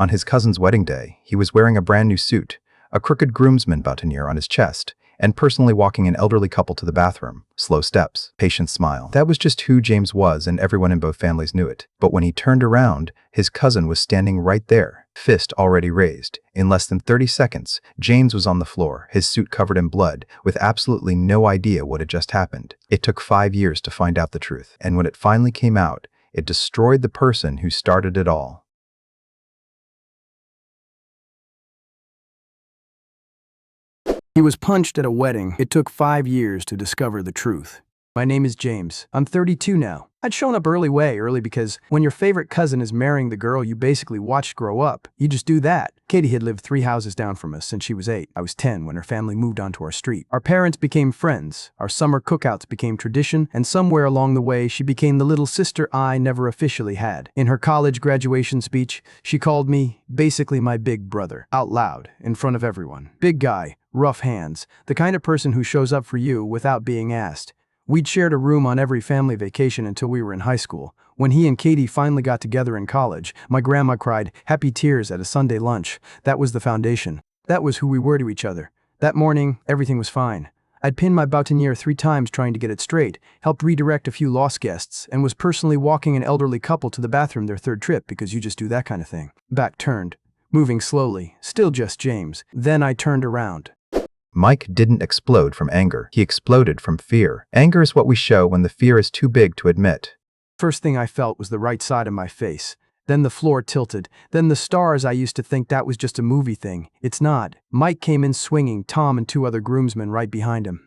On his cousin's wedding day, he was wearing a brand new suit, a crooked groomsman boutonniere on his chest, and personally walking an elderly couple to the bathroom. Slow steps, patient smile. That was just who James was, and everyone in both families knew it. But when he turned around, his cousin was standing right there, fist already raised. In less than 30 seconds, James was on the floor, his suit covered in blood, with absolutely no idea what had just happened. It took 5 years to find out the truth, and when it finally came out, it destroyed the person who started it all. He was punched at a wedding. It took 5 years to discover the truth. My name is James. I'm 32 now. I'd shown up way early because when your favorite cousin is marrying the girl you basically watched grow up, you just do that. Katie had lived 3 houses down from us since she was 8. I was 10 when her family moved onto our street. Our parents became friends. Our summer cookouts became tradition, and somewhere along the way, she became the little sister I never officially had. In her college graduation speech, she called me basically my big brother, out loud, in front of everyone. Big guy, rough hands, the kind of person who shows up for you without being asked. We'd shared a room on every family vacation until we were in high school. When he and Katie finally got together in college, my grandma cried happy tears at a Sunday lunch. That was the foundation. That was who we were to each other. That morning, everything was fine. I'd pinned my boutonniere 3 times trying to get it straight, helped redirect a few lost guests, and was personally walking an elderly couple to the bathroom their 3rd trip because you just do that kind of thing. Back turned, moving slowly, still just James. Then I turned around. Mike didn't explode from anger. He exploded from fear. Anger is what we show when the fear is too big to admit. First thing I felt was the right side of my face. Then the floor tilted. Then the stars. I used to think that was just a movie thing. It's not. Mike came in swinging, Tom and 2 other groomsmen right behind him.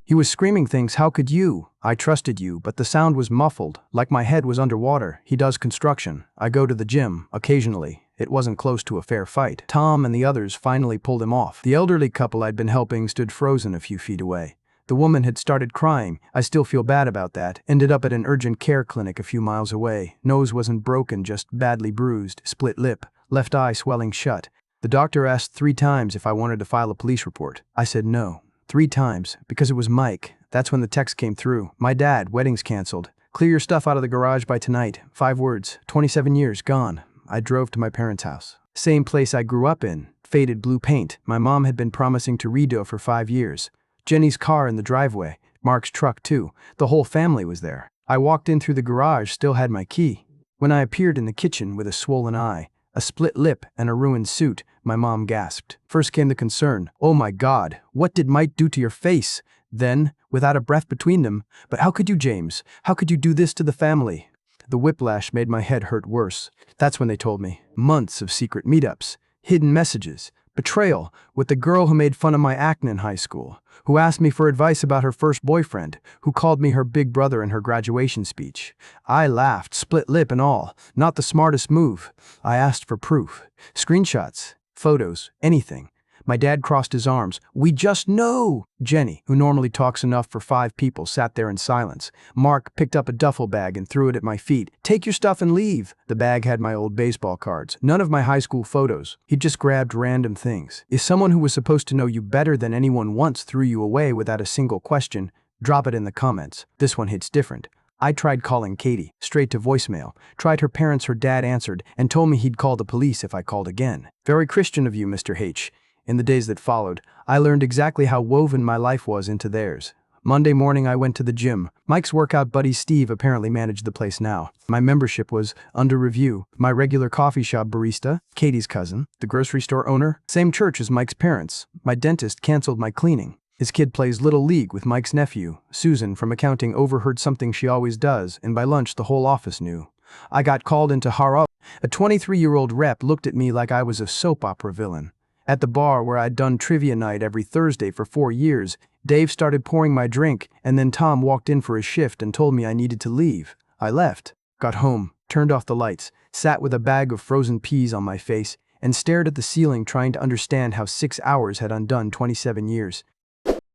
He was screaming things, how could you? I trusted you, but the sound was muffled, like my head was underwater. He does construction. I go to the gym, occasionally. It wasn't close to a fair fight. Tom and the others finally pulled him off. The elderly couple I'd been helping stood frozen a few feet away. The woman had started crying. I still feel bad about that. Ended up at an urgent care clinic a few miles away. Nose wasn't broken, just badly bruised. Split lip. Left eye swelling shut. The doctor asked 3 times if I wanted to file a police report. I said no. 3 times, because it was Mike. That's when the text came through. My dad, wedding's canceled. Clear your stuff out of the garage by tonight. 5 words. 27 years, gone. I drove to my parents' house. Same place I grew up in. Faded blue paint. My mom had been promising to redo for 5 years. Jenny's car in the driveway. Mark's truck too. The whole family was there. I walked in through the garage, still had my key. When I appeared in the kitchen with a swollen eye, a split lip, and a ruined suit, my mom gasped. First came the concern. Oh my God, what did Mike do to your face? Then, without a breath between them, but how could you, James? How could you do this to the family? The whiplash made my head hurt worse. That's when they told me. Months of secret meetups, hidden messages, betrayal with the girl who made fun of my acne in high school, who asked me for advice about her first boyfriend, who called me her big brother in her graduation speech. I laughed, split lip and all. Not the smartest move. I asked for proof. Screenshots, photos, anything. My dad crossed his arms. We just know. Jenny, who normally talks enough for 5 people, sat there in silence. Mark picked up a duffel bag and threw it at my feet. Take your stuff and leave. The bag had my old baseball cards. None of my high school photos. He'd just grabbed random things. If someone who was supposed to know you better than anyone once threw you away without a single question, drop it in the comments. This one hits different. I tried calling Katie, straight to voicemail. Tried her parents, her dad answered, and told me he'd call the police if I called again. Very Christian of you, Mr. H. In the days that followed, I learned exactly how woven my life was into theirs. Monday morning, I went to the gym. Mike's workout buddy Steve apparently managed the place now. My membership was under review. My regular coffee shop barista, Katie's cousin, the grocery store owner, same church as Mike's parents. My dentist canceled my cleaning. His kid plays Little League with Mike's nephew. Susan from accounting overheard something she always does, and by lunch the whole office knew. I got called into Haro. A 23-year-old rep looked at me like I was a soap opera villain. At the bar where I'd done trivia night every Thursday for 4 years, Dave started pouring my drink, and then Tom walked in for his shift and told me I needed to leave. I left, got home, turned off the lights, sat with a bag of frozen peas on my face, and stared at the ceiling trying to understand how 6 hours had undone 27 years.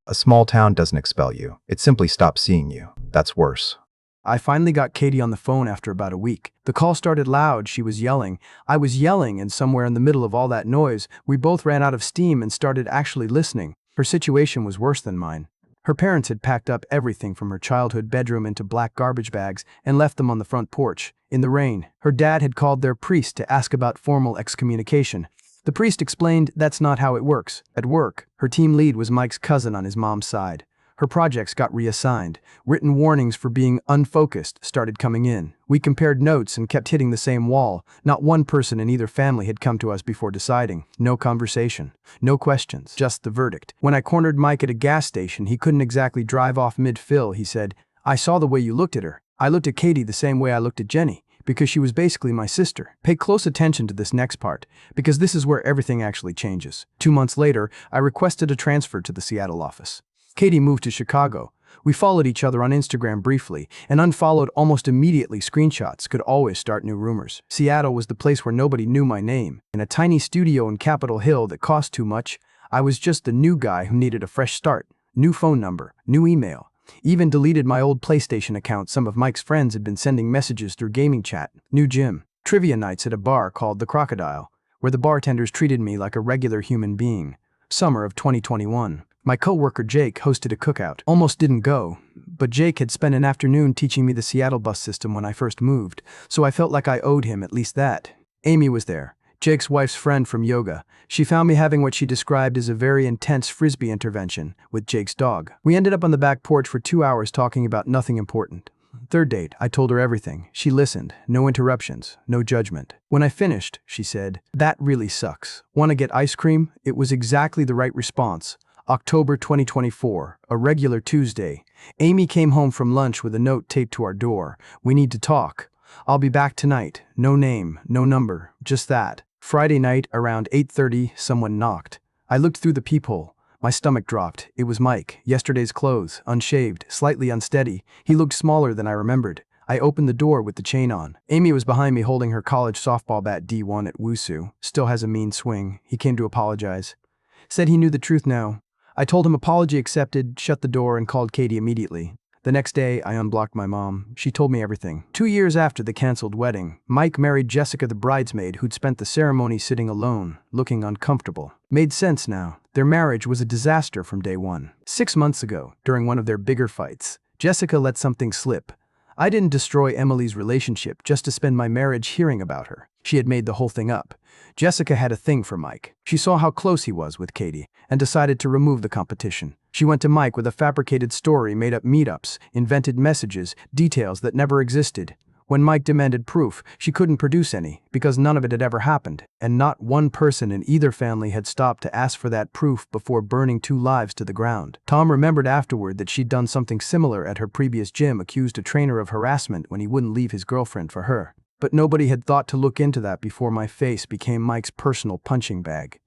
A small town doesn't expel you. It simply stops seeing you. That's worse. I finally got Katie on the phone after about a week. The call started loud, she was yelling. I was yelling, and somewhere in the middle of all that noise, we both ran out of steam and started actually listening. Her situation was worse than mine. Her parents had packed up everything from her childhood bedroom into black garbage bags and left them on the front porch, in the rain. Her dad had called their priest to ask about formal excommunication. The priest explained that's not how it works. At work, her team lead was Mike's cousin on his mom's side. Her projects got reassigned. Written warnings for being unfocused started coming in. We compared notes and kept hitting the same wall. Not one person in either family had come to us before deciding. No conversation. No questions. Just the verdict. When I cornered Mike at a gas station, he couldn't exactly drive off mid-fill. He said, "I saw the way you looked at her. I looked at Katie the same way I looked at Jenny, because she was basically my sister." Pay close attention to this next part, because this is where everything actually changes. 2 months later, I requested a transfer to the Seattle office. Katie moved to Chicago. We followed each other on Instagram briefly and unfollowed almost immediately. Screenshots could always start new rumors. Seattle was the place where nobody knew my name. In a tiny studio in Capitol Hill that cost too much, I was just the new guy who needed a fresh start. New phone number, new email. Even deleted my old PlayStation account. Some of Mike's friends had been sending messages through gaming chat. New gym. Trivia nights at a bar called The Crocodile, where the bartenders treated me like a regular human being. Summer of 2021. My coworker Jake hosted a cookout. Almost didn't go, but Jake had spent an afternoon teaching me the Seattle bus system when I first moved, so I felt like I owed him at least that. Amy was there, Jake's wife's friend from yoga. She found me having what she described as a very intense frisbee intervention with Jake's dog. We ended up on the back porch for 2 hours talking about nothing important. Third date, I told her everything. She listened. No interruptions. No judgment. When I finished, she said, "That really sucks. Want to get ice cream?" It was exactly the right response. October 2024, a regular Tuesday. Amy came home from lunch with a note taped to our door. "We need to talk. I'll be back tonight." No name, no number, just that. Friday night, around 8:30, someone knocked. I looked through the peephole. My stomach dropped. It was Mike, yesterday's clothes, unshaved, slightly unsteady. He looked smaller than I remembered. I opened the door with the chain on. Amy was behind me holding her college softball bat D1 at Wushu. Still has a mean swing. He came to apologize. Said he knew the truth now. I told him apology accepted, shut the door, and called Katie immediately. The next day, I unblocked my mom. She told me everything. 2 years after the canceled wedding, Mike married Jessica, the bridesmaid who'd spent the ceremony sitting alone, looking uncomfortable. Made sense now. Their marriage was a disaster from day one. 6 months ago, during one of their bigger fights, Jessica let something slip. I didn't destroy Emily's relationship just to spend my marriage hearing about her. She had made the whole thing up. Jessica had a thing for Mike. She saw how close he was with Katie and decided to remove the competition. She went to Mike with a fabricated story, made up meetups, invented messages, details that never existed. When Mike demanded proof, she couldn't produce any because none of it had ever happened, and not one person in either family had stopped to ask for that proof before burning 2 lives to the ground. Tom remembered afterward that she'd done something similar at her previous gym, accused a trainer of harassment when he wouldn't leave his girlfriend for her. But nobody had thought to look into that before my face became Mike's personal punching bag.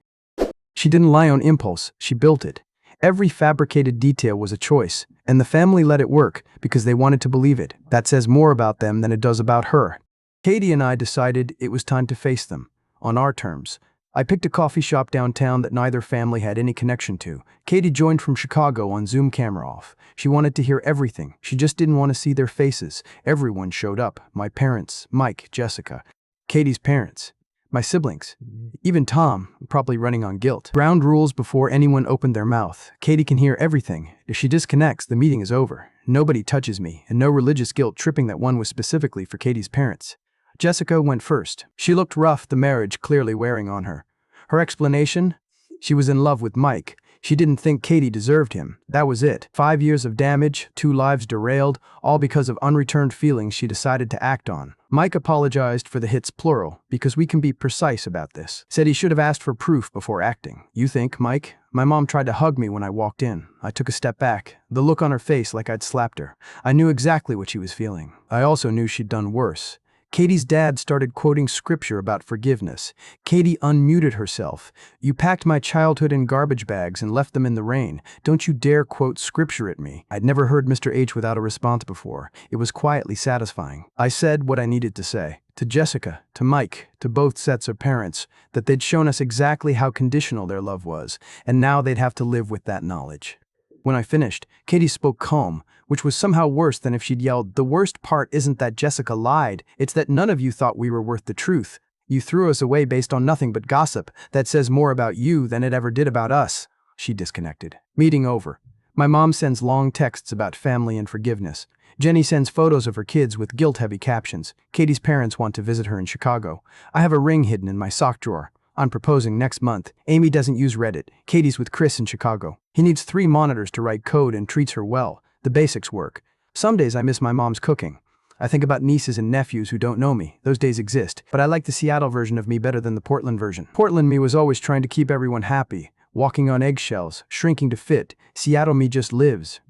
She didn't lie on impulse, she built it. Every fabricated detail was a choice, and the family let it work because they wanted to believe it. That says more about them than it does about her. Katie and I decided it was time to face them, on our terms. I picked a coffee shop downtown that neither family had any connection to. Katie joined from Chicago on Zoom, camera off. She wanted to hear everything. She just didn't want to see their faces. Everyone showed up. My parents, Mike, Jessica, Katie's parents, my siblings, even Tom, probably running on guilt. Ground rules before anyone opened their mouth. Katie can hear everything. If she disconnects, the meeting is over. Nobody touches me, and no religious guilt tripping. That one was specifically for Katie's parents. Jessica went first. She looked rough, the marriage clearly wearing on her. Her explanation? She was in love with Mike. She didn't think Katie deserved him. That was it. 5 years of damage, 2 lives derailed, all because of unreturned feelings she decided to act on. Mike apologized for the hits, plural, because we can be precise about this. Said he should have asked for proof before acting. You think, Mike? My mom tried to hug me when I walked in. I took a step back, the look on her face like I'd slapped her. I knew exactly what she was feeling. I also knew she'd done worse. Katie's dad started quoting scripture about forgiveness. Katie unmuted herself. "You packed my childhood in garbage bags and left them in the rain. Don't you dare quote scripture at me." I'd never heard Mr. H without a response before. It was quietly satisfying. I said what I needed to say. To Jessica, to Mike, to both sets of parents, that they'd shown us exactly how conditional their love was, and now they'd have to live with that knowledge. When I finished, Katie spoke calm, which was somehow worse than if she'd yelled, "The worst part isn't that Jessica lied, it's that none of you thought we were worth the truth. You threw us away based on nothing but gossip. That says more about you than it ever did about us." She disconnected. Meeting over. My mom sends long texts about family and forgiveness. Jenny sends photos of her kids with guilt-heavy captions. Katie's parents want to visit her in Chicago. I have a ring hidden in my sock drawer. I'm proposing next month. Amy doesn't use Reddit. Katie's with Chris in Chicago. He needs 3 monitors to write code and treats her well. The basics work. Some days I miss my mom's cooking. I think about nieces and nephews who don't know me. Those days exist, but I like the Seattle version of me better than the Portland version. Portland me was always trying to keep everyone happy, walking on eggshells, shrinking to fit. Seattle me just lives,